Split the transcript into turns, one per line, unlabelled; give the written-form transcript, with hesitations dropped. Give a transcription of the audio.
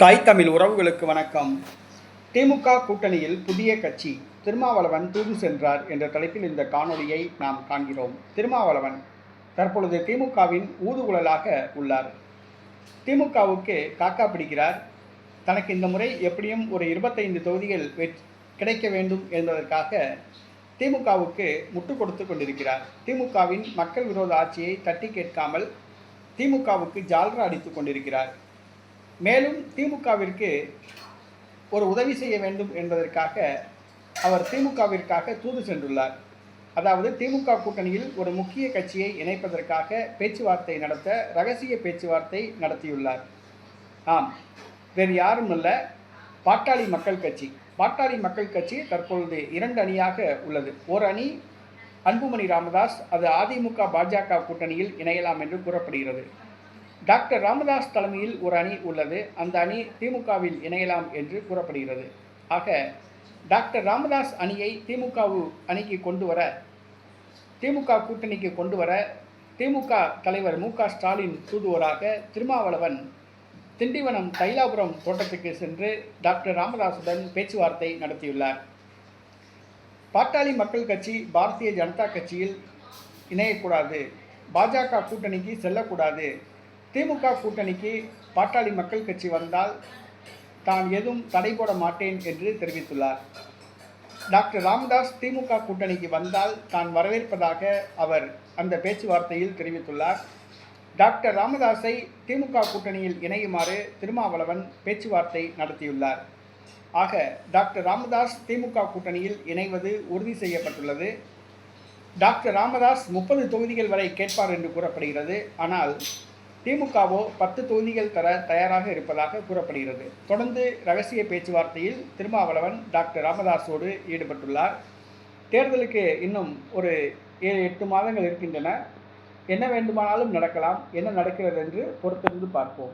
தாய் தமிழ் உறவுகளுக்கு வணக்கம். திமுக கூட்டணியில் புதிய கட்சி, திருமாவளவன் தூது சென்றார் என்ற தலைப்பில் இந்த காணொளியை நாம் காண்கிறோம். திருமாவளவன் தற்பொழுது திமுகவின் ஊதுகுழலாக உள்ளார். திமுகவுக்கு காக்கா பிடிக்கிறார். தனக்கு இந்த முறை எப்படியும் ஒரு 25 தொகுதிகள் கிடைக்க வேண்டும் என்பதற்காக திமுகவுக்கு முட்டு கொடுத்து கொண்டிருக்கிறார். திமுகவின் மக்கள் விரோத ஆட்சியை தட்டி கேட்காமல் திமுகவுக்கு ஜால்ரா அடித்துக் கொண்டிருக்கிறார். மேலும் திமுகவிற்கு ஒரு உதவி செய்ய வேண்டும் என்பதற்காக அவர் திமுகவிற்காக தூது சென்றுள்ளார். அதாவது திமுக கூட்டணியில் ஒரு முக்கிய கட்சியை இணைப்பதற்காக பேச்சுவார்த்தை நடத்த ரகசிய பேச்சுவார்த்தை நடத்தியுள்ளார். ஆம், வேறு யாரும் அல்ல, பாட்டாளி மக்கள் கட்சி. பாட்டாளி மக்கள் கட்சி தற்பொழுது 2 அணியாக உள்ளது. ஒரு அணி அன்புமணி ராமதாஸ், அது அதிமுக பாஜக கூட்டணியில் இணையலாம் என்று கூறப்படுகிறது. டாக்டர் ராமதாஸ் தலைமையில் ஒரு அணி உள்ளது. அந்த அணி திமுகவில் இணையலாம் என்று கூறப்படுகிறது. ஆக டாக்டர் ராமதாஸ் அணியை அணிக்கு கொண்டு வர, திமுக கூட்டணிக்கு கொண்டு வர திமுக தலைவர் மு.க. ஸ்டாலின் தூதுவராக திருமாவளவன் திண்டிவனம் தைலாபுரம் தோட்டத்துக்கு சென்று டாக்டர் ராமதாஸுடன் பேச்சுவார்த்தை நடத்தியுள்ளார். பாட்டாளி மக்கள் கட்சி பாரதிய ஜனதா கட்சியில் இணையக்கூடாது, பாஜக கூட்டணிக்கு செல்லக்கூடாது, திமுக கூட்டணிக்கு பாட்டாளி மக்கள் கட்சி வந்தால் தான் எதுவும் தடை போட மாட்டேன் என்று தெரிவித்துள்ளார். டாக்டர் ராமதாஸ் திமுக கூட்டணிக்கு வந்தால் தான் வரவேற்பதாக அவர் அந்த பேச்சுவார்த்தையில் தெரிவித்துள்ளார். டாக்டர் ராமதாஸை திமுக கூட்டணியில் இணையுமாறு திருமாவளவன் பேச்சுவார்த்தை நடத்தியுள்ளார். ஆக டாக்டர் ராமதாஸ் திமுக கூட்டணியில் இணைவது உறுதி செய்யப்பட்டுள்ளது. டாக்டர் ராமதாஸ் 30 தொகுதிகள் வரை கேட்பார் என்று கூறப்படுகிறது. ஆனால் திமுகவோ 10 தொகுதிகள் தர தயாராக இருப்பதாக கூறப்படுகிறது. தொடர்ந்து ரகசிய பேச்சுவார்த்தையில் திருமாவளவன் டாக்டர் ராமதாஸோடு ஈடுபட்டுள்ளார். தேர்தலுக்கு இன்னும் ஒரு 7-8 மாதங்கள் இருக்கின்றன. என்ன வேண்டுமானாலும் நடக்கலாம். என்ன நடக்கிறது என்று பொறுத்திருந்து பார்ப்போம்.